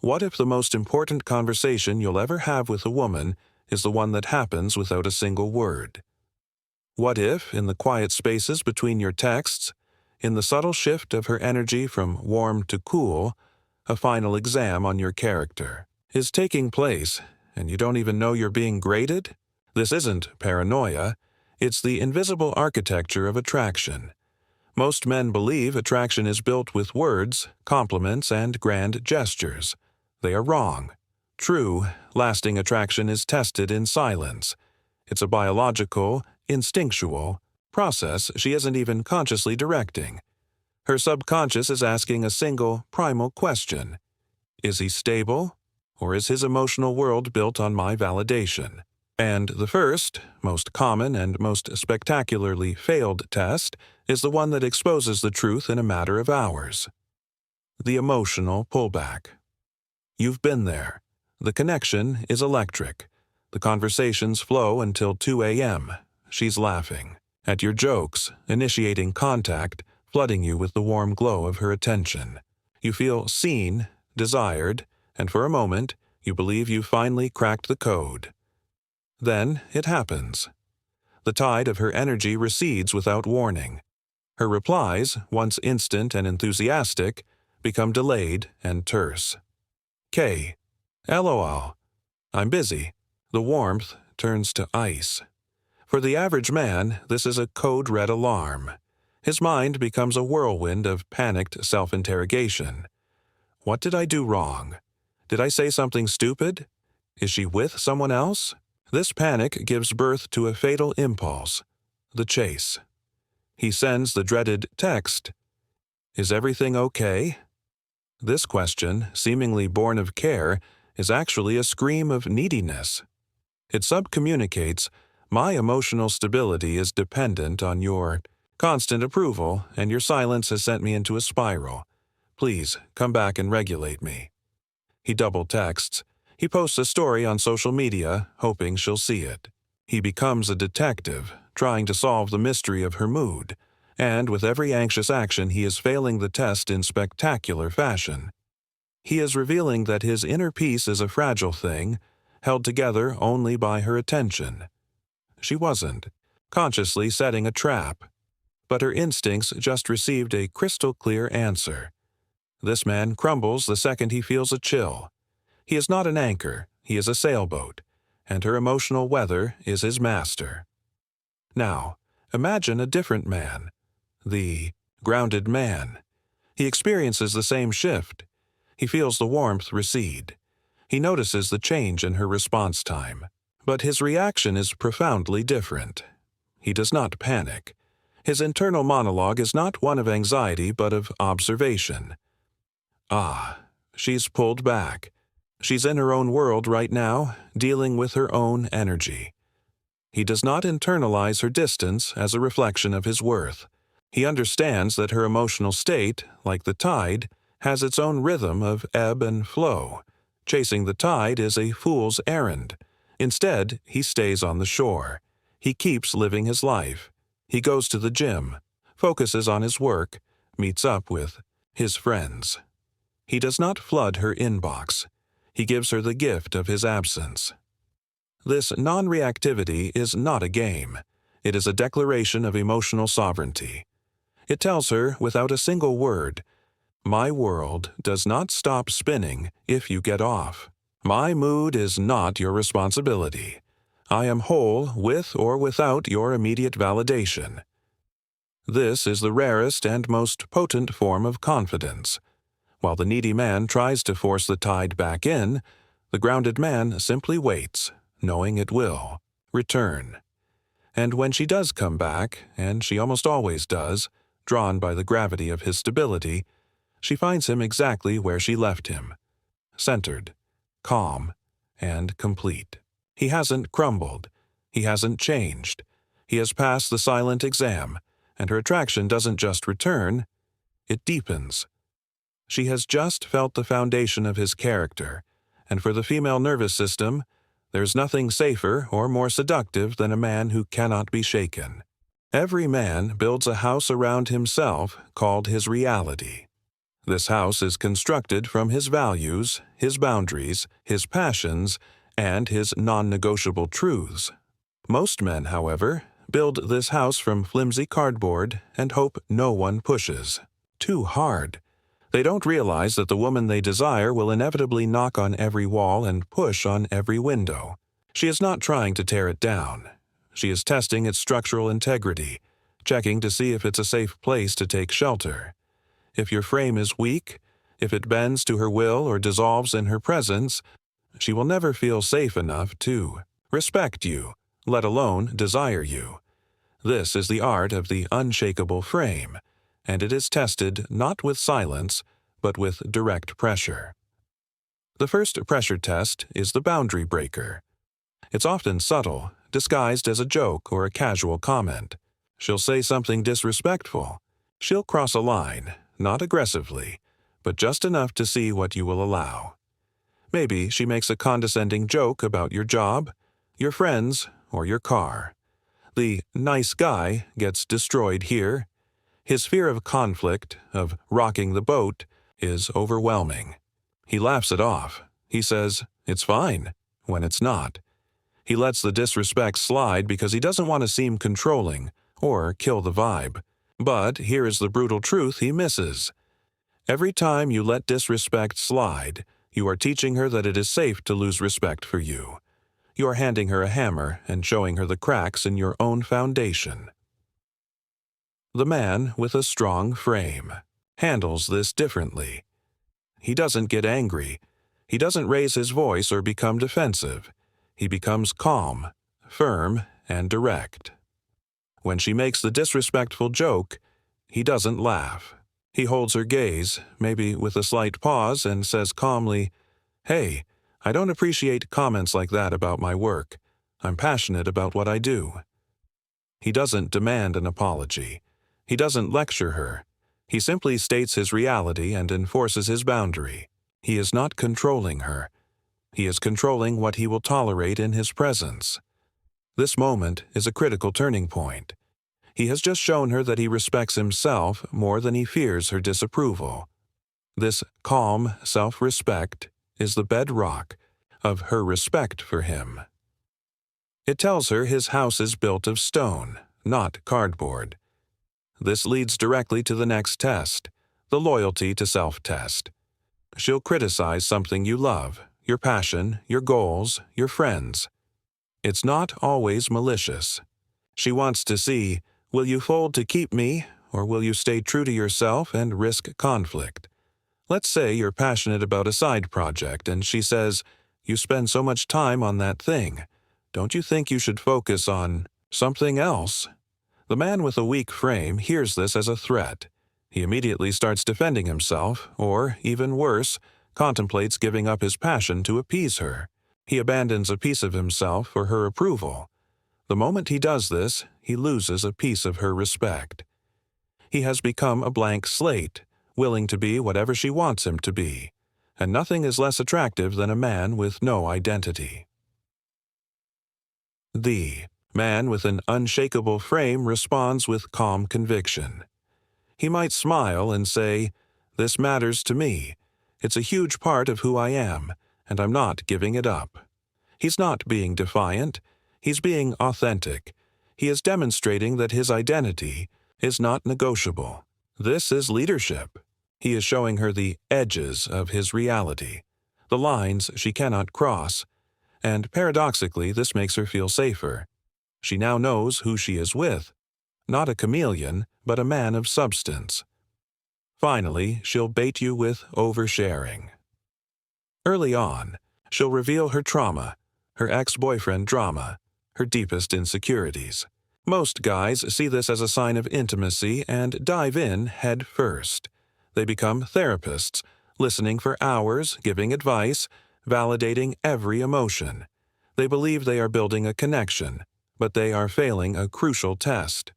What if the most important conversation you'll ever have with a woman is the one that happens without a single word? What if, in the quiet spaces between your texts, in the subtle shift of her energy from warm to cool, a final exam on your character is taking place, and you don't even know you're being graded? This isn't paranoia. It's the invisible architecture of attraction. Most men believe attraction is built with words, compliments, and grand gestures. They are wrong. True, lasting attraction is tested in silence. It's a biological, instinctual process she isn't even consciously directing. Her subconscious is asking a single, primal question. Is he stable, or is his emotional world built on my validation? And the first, most common and most spectacularly failed test is the one that exposes the truth in a matter of hours. The emotional pullback. You've been there. The connection is electric. The conversations flow until 2 a.m. She's laughing at your jokes, initiating contact, flooding you with the warm glow of her attention. You feel seen, desired, and for a moment, you believe you've finally cracked the code. Then it happens. The tide of her energy recedes without warning. Her replies, once instant and enthusiastic, become delayed and terse. K. LOL. I'm busy. The warmth turns to ice. For the average man, this is a code red alarm. His mind becomes a whirlwind of panicked self-interrogation. What did I do wrong? Did I say something stupid? Is she with someone else? This panic gives birth to a fatal impulse, the chase. He sends the dreaded text, "Is everything okay?" This question, seemingly born of care, is actually a scream of neediness. It subcommunicates, my emotional stability is dependent on your constant approval, and your silence has sent me into a spiral. Please, come back and regulate me. He double texts. He posts a story on social media, hoping she'll see it. He becomes a detective, trying to solve the mystery of her mood, and with every anxious action he is failing the test in spectacular fashion. He is revealing that his inner peace is a fragile thing, held together only by her attention. She wasn't, consciously setting a trap, but her instincts just received a crystal-clear answer. This man crumbles the second he feels a chill. He is not an anchor, he is a sailboat, and her emotional weather is his master. Now, imagine a different man, the grounded man. He experiences the same shift. He feels the warmth recede. He notices the change in her response time. But his reaction is profoundly different. He does not panic. His internal monologue is not one of anxiety but of observation. Ah, she's pulled back. She's in her own world right now, dealing with her own energy. He does not internalize her distance as a reflection of his worth. He understands that her emotional state, like the tide, has its own rhythm of ebb and flow. Chasing the tide is a fool's errand. Instead, he stays on the shore. He keeps living his life. He goes to the gym, focuses on his work, meets up with his friends. He does not flood her inbox. He gives her the gift of his absence. This non-reactivity is not a game. It is a declaration of emotional sovereignty. It tells her, without a single word, my world does not stop spinning if you get off. My mood is not your responsibility. I am whole with or without your immediate validation. This is the rarest and most potent form of confidence. While the needy man tries to force the tide back in, the grounded man simply waits, knowing it will return. And when she does come back, and she almost always does, drawn by the gravity of his stability, she finds him exactly where she left him, centered, calm, and complete. He hasn't crumbled. He hasn't changed. He has passed the silent exam, and her attraction doesn't just return, it deepens. She has just felt the foundation of his character, and for the female nervous system, there's nothing safer or more seductive than a man who cannot be shaken. Every man builds a house around himself called his reality. This house is constructed from his values, his boundaries, his passions, and his non-negotiable truths. Most men, however, build this house from flimsy cardboard and hope no one pushes. Too hard. They don't realize that the woman they desire will inevitably knock on every wall and push on every window. She is not trying to tear it down. She is testing its structural integrity, checking to see if it's a safe place to take shelter. If your frame is weak, if it bends to her will or dissolves in her presence, she will never feel safe enough to respect you, let alone desire you. This is the art of the unshakable frame, and it is tested not with silence, but with direct pressure. The first pressure test is the boundary breaker. It's often subtle, disguised as a joke or a casual comment. She'll say something disrespectful. She'll cross a line, not aggressively, but just enough to see what you will allow. Maybe she makes a condescending joke about your job, your friends, or your car. The nice guy gets destroyed here. His fear of conflict, of rocking the boat, is overwhelming. He laughs it off. He says, "It's fine," when it's not. He lets the disrespect slide because he doesn't want to seem controlling or kill the vibe. But here is the brutal truth he misses. Every time you let disrespect slide, you are teaching her that it is safe to lose respect for you. You are handing her a hammer and showing her the cracks in your own foundation. The man with a strong frame handles this differently. He doesn't get angry. He doesn't raise his voice or become defensive. He becomes calm, firm, and direct. When she makes the disrespectful joke, he doesn't laugh. He holds her gaze, maybe with a slight pause, and says calmly, "Hey, I don't appreciate comments like that about my work. I'm passionate about what I do." He doesn't demand an apology. He doesn't lecture her. He simply states his reality and enforces his boundary. He is not controlling her. He is controlling what he will tolerate in his presence. This moment is a critical turning point. He has just shown her that he respects himself more than he fears her disapproval. This calm self-respect is the bedrock of her respect for him. It tells her his house is built of stone, not cardboard. This leads directly to the next test, the loyalty to self test. She'll criticize something you love, your passion, your goals, your friends. It's not always malicious. She wants to see, will you fold to keep me, or will you stay true to yourself and risk conflict? Let's say you're passionate about a side project and she says, "You spend so much time on that thing. Don't you think you should focus on something else?" The man with a weak frame hears this as a threat. He immediately starts defending himself, or, even worse, contemplates giving up his passion to appease her. He abandons a piece of himself for her approval. The moment he does this, he loses a piece of her respect. He has become a blank slate, willing to be whatever she wants him to be, and nothing is less attractive than a man with no identity. The man with an unshakable frame responds with calm conviction. He might smile and say, "This matters to me. It's a huge part of who I am, and I'm not giving it up." He's not being defiant. He's being authentic. He is demonstrating that his identity is not negotiable. This is leadership. He is showing her the edges of his reality, the lines she cannot cross, and paradoxically this makes her feel safer. She now knows who she is with, not a chameleon, but a man of substance. Finally, she'll bait you with oversharing. Early on, she'll reveal her trauma, her ex-boyfriend drama, her deepest insecurities. Most guys see this as a sign of intimacy and dive in head first. They become therapists, listening for hours, giving advice, validating every emotion. They believe they are building a connection, but they are failing a crucial test.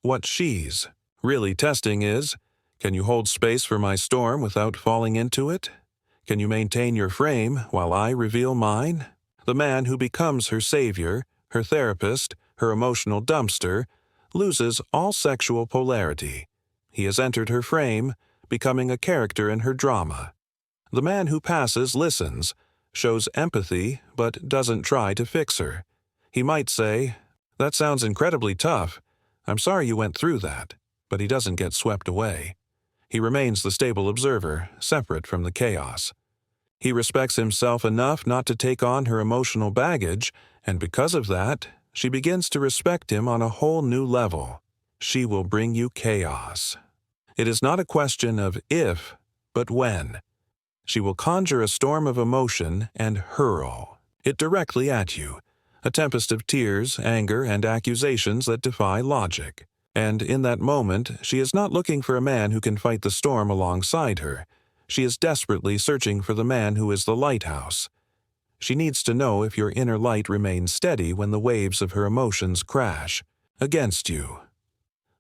What she's really testing is, can you hold space for my storm without falling into it? Can you maintain your frame while I reveal mine? The man who becomes her savior, her therapist, her emotional dumpster, loses all sexual polarity. He has entered her frame, becoming a character in her drama. The man who passes listens, shows empathy, but doesn't try to fix her. He might say, "That sounds incredibly tough. I'm sorry you went through that," but he doesn't get swept away. He remains the stable observer, separate from the chaos. He respects himself enough not to take on her emotional baggage, and because of that, she begins to respect him on a whole new level. She will bring you chaos. It is not a question of if, but when. She will conjure a storm of emotion and hurl it directly at you, a tempest of tears, anger, and accusations that defy logic. And in that moment, she is not looking for a man who can fight the storm alongside her. She is desperately searching for the man who is the lighthouse. She needs to know if your inner light remains steady when the waves of her emotions crash against you.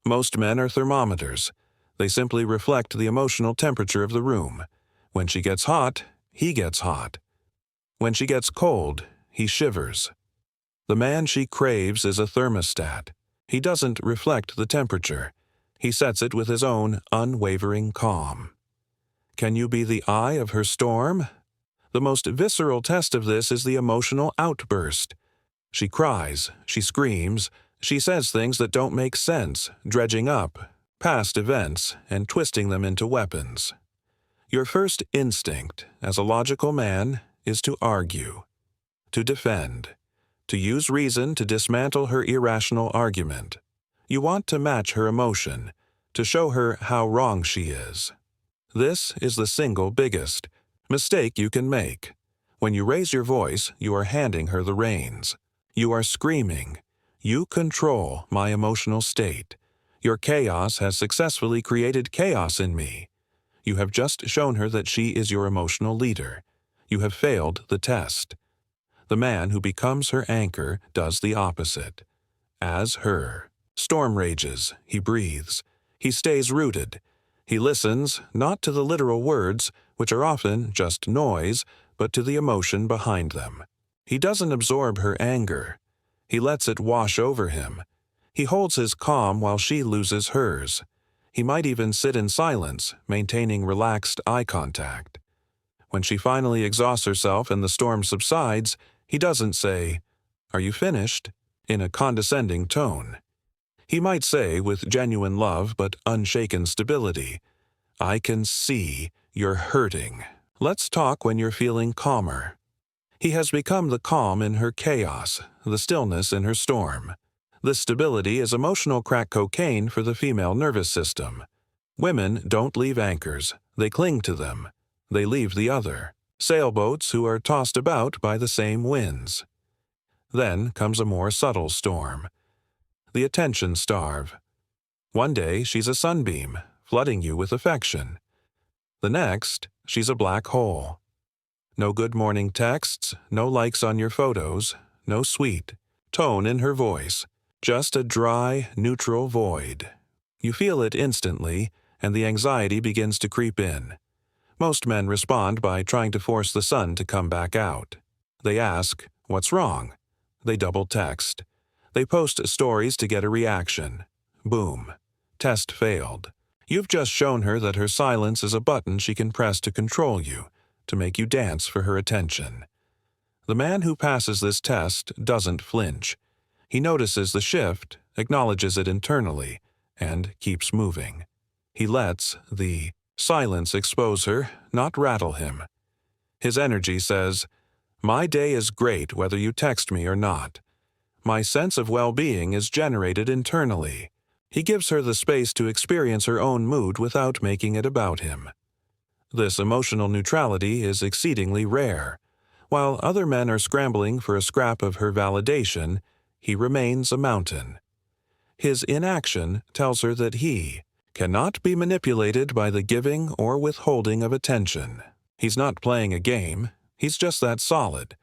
Most men are thermometers. They simply reflect the emotional temperature of the room. When she gets hot, he gets hot. When she gets cold, he shivers. The man she craves is a thermostat. He doesn't reflect the temperature. He sets it with his own unwavering calm. Can you be the eye of her storm? The most visceral test of this is the emotional outburst. She cries, she screams, she says things that don't make sense, dredging up past events and twisting them into weapons. Your first instinct, as a logical man, is to argue, to defend, to use reason to dismantle her irrational argument. You want to match her emotion, to show her how wrong she is. This is the single biggest mistake you can make. When you raise your voice, you are handing her the reins. You are screaming, "You control my emotional state. Your chaos has successfully created chaos in me." You have just shown her that she is your emotional leader. You have failed the test. The man who becomes her anchor does the opposite. As her storm rages, he breathes. He stays rooted. He listens not to the literal words, which are often just noise, but to the emotion behind them. He doesn't absorb her anger. He lets it wash over him. He holds his calm while she loses hers. He might even sit in silence, maintaining relaxed eye contact. When she finally exhausts herself and the storm subsides, he doesn't say, "Are you finished?" in a condescending tone. He might say, with genuine love but unshaken stability, "I can see you're hurting. Let's talk when you're feeling calmer." He has become the calm in her chaos, the stillness in her storm. This stability is emotional crack cocaine for the female nervous system. Women don't leave anchors, they cling to them. They leave the other, sailboats who are tossed about by the same winds. Then comes a more subtle storm. The attention starve. One day she's a sunbeam, flooding you with affection. The next, she's a black hole. No good morning texts, no likes on your photos, no sweet tone in her voice. Just a dry, neutral void. You feel it instantly, and the anxiety begins to creep in. Most men respond by trying to force the sun to come back out. They ask, "What's wrong?" They double text. They post stories to get a reaction. Boom. Test failed. You've just shown her that her silence is a button she can press to control you, to make you dance for her attention. The man who passes this test doesn't flinch. He notices the shift, acknowledges it internally, and keeps moving. He lets the silence expose her, not rattle him. His energy says, "My day is great whether you text me or not. My sense of well-being is generated internally." He gives her the space to experience her own mood without making it about him. This emotional neutrality is exceedingly rare. While other men are scrambling for a scrap of her validation, he remains a mountain. His inaction tells her that he cannot be manipulated by the giving or withholding of attention. He's not playing a game, he's just that solid.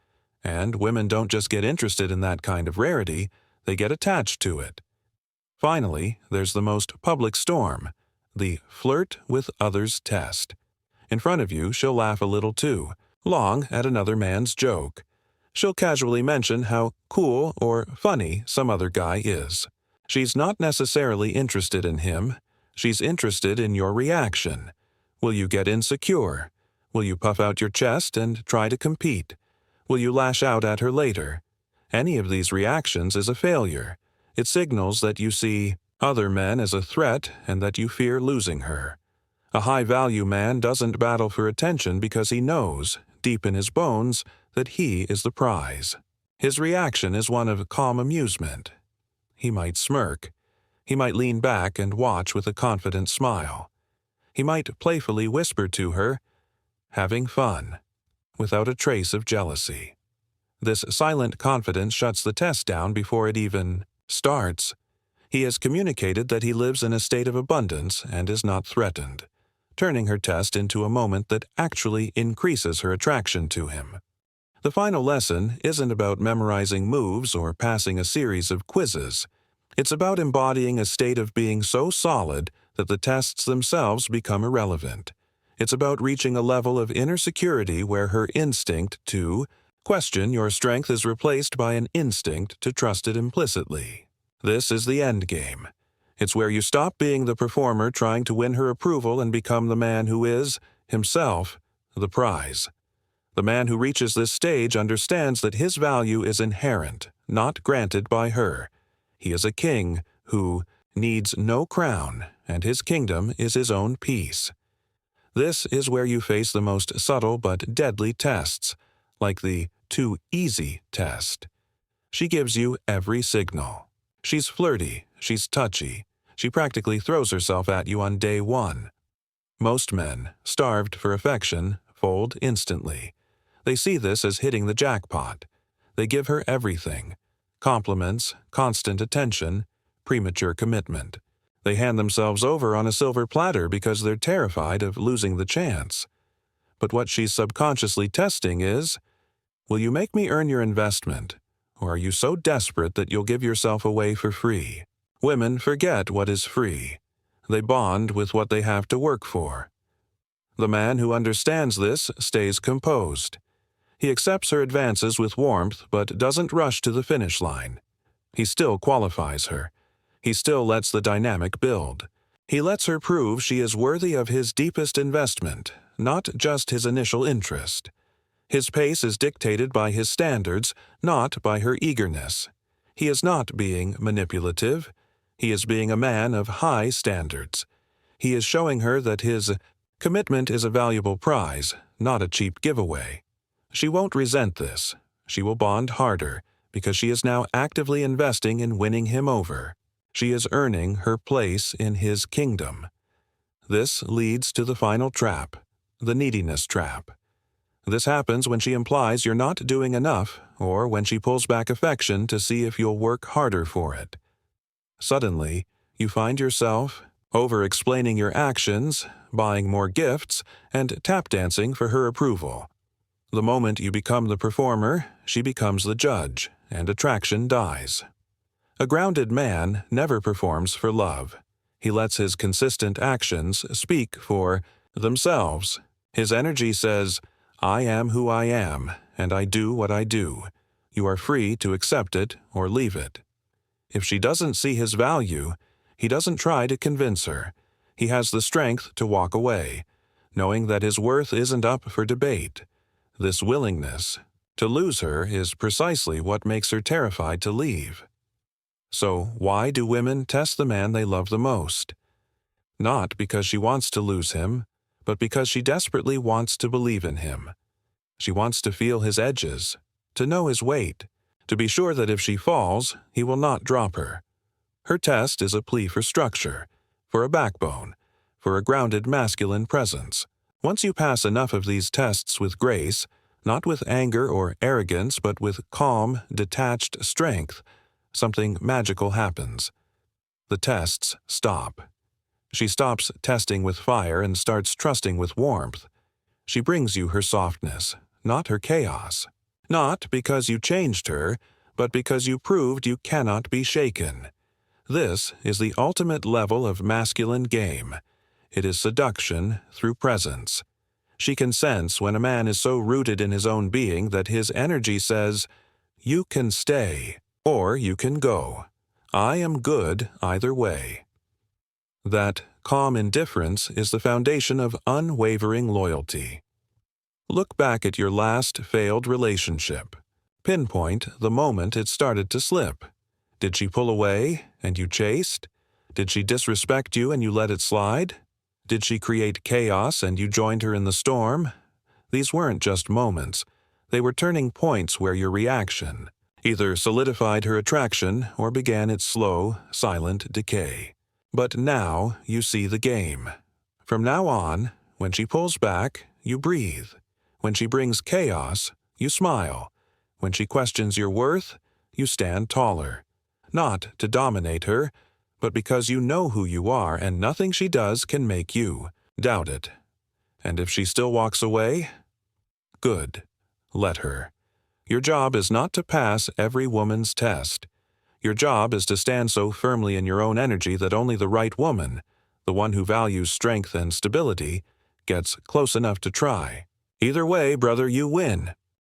And women don't just get interested in that kind of rarity, they get attached to it. Finally, there's the most public storm, the flirt with others test. In front of you, she'll laugh a little too, long at another man's joke. She'll casually mention how cool or funny some other guy is. She's not necessarily interested in him. She's interested in your reaction. Will you get insecure? Will you puff out your chest and try to compete? Will you lash out at her later? Any of these reactions is a failure. It signals that you see other men as a threat and that you fear losing her. A high-value man doesn't battle for attention because he knows, deep in his bones, that he is the prize. His reaction is one of calm amusement. He might smirk. He might lean back and watch with a confident smile. He might playfully whisper to her, "Having fun," without a trace of jealousy. This silent confidence shuts the test down before it even starts. He has communicated that he lives in a state of abundance and is not threatened, turning her test into a moment that actually increases her attraction to him. The final lesson isn't about memorizing moves or passing a series of quizzes. It's about embodying a state of being so solid that the tests themselves become irrelevant. It's about reaching a level of inner security where her instinct to question your strength is replaced by an instinct to trust it implicitly. This is the end game. It's where you stop being the performer trying to win her approval and become the man who is, himself, the prize. The man who reaches this stage understands that his value is inherent, not granted by her. He is a king who needs no crown, and his kingdom is his own peace. This is where you face the most subtle but deadly tests, like the too easy test. She gives you every signal. She's flirty, she's touchy, she practically throws herself at you on day one. Most men, starved for affection, fold instantly. They see this as hitting the jackpot. They give her everything: compliments, constant attention, premature commitment. They hand themselves over on a silver platter because they're terrified of losing the chance. But what she's subconsciously testing is, will you make me earn your investment, or are you so desperate that you'll give yourself away for free? Women forget what is free. They bond with what they have to work for. The man who understands this stays composed. He accepts her advances with warmth but doesn't rush to the finish line. He still qualifies her. He still lets the dynamic build. He lets her prove she is worthy of his deepest investment, not just his initial interest. His pace is dictated by his standards, not by her eagerness. He is not being manipulative. He is being a man of high standards. He is showing her that his commitment is a valuable prize, not a cheap giveaway. She won't resent this. She will bond harder, because she is now actively investing in winning him over. She is earning her place in his kingdom. This leads to the final trap, the neediness trap. This happens when she implies you're not doing enough, or when she pulls back affection to see if you'll work harder for it. Suddenly, you find yourself over-explaining your actions, buying more gifts, and tap-dancing for her approval. The moment you become the performer, she becomes the judge, and attraction dies. A grounded man never performs for love. He lets his consistent actions speak for themselves. His energy says, "I am who I am, and I do what I do. You are free to accept it or leave it." If she doesn't see his value, he doesn't try to convince her. He has the strength to walk away, knowing that his worth isn't up for debate. This willingness to lose her is precisely what makes her terrified to leave. So why do women test the man they love the most? Not because she wants to lose him, but because she desperately wants to believe in him. She wants to feel his edges, to know his weight, to be sure that if she falls, he will not drop her. Her test is a plea for structure, for a backbone, for a grounded masculine presence. Once you pass enough of these tests with grace, not with anger or arrogance, but with calm, detached strength, something magical happens. The tests stop. She stops testing with fire and starts trusting with warmth. She brings you her softness, not her chaos. Not because you changed her, but because you proved you cannot be shaken. This is the ultimate level of masculine game. It is seduction through presence. She can sense when a man is so rooted in his own being that his energy says, "You can stay, or you can go. I am good either way." That calm indifference is the foundation of unwavering loyalty. Look back at your last failed relationship. Pinpoint the moment it started to slip. Did she pull away and you chased? Did she disrespect you and you let it slide? Did she create chaos and you joined her in the storm? These weren't just moments. They were turning points where your reaction either solidified her attraction or began its slow, silent decay. But now you see the game. From now on, when she pulls back, you breathe. When she brings chaos, you smile. When she questions your worth, you stand taller. Not to dominate her, but because you know who you are and nothing she does can make you doubt it. And if she still walks away, good. Let her. Your job is not to pass every woman's test. Your job is to stand so firmly in your own energy that only the right woman, the one who values strength and stability, gets close enough to try. Either way, brother, you win.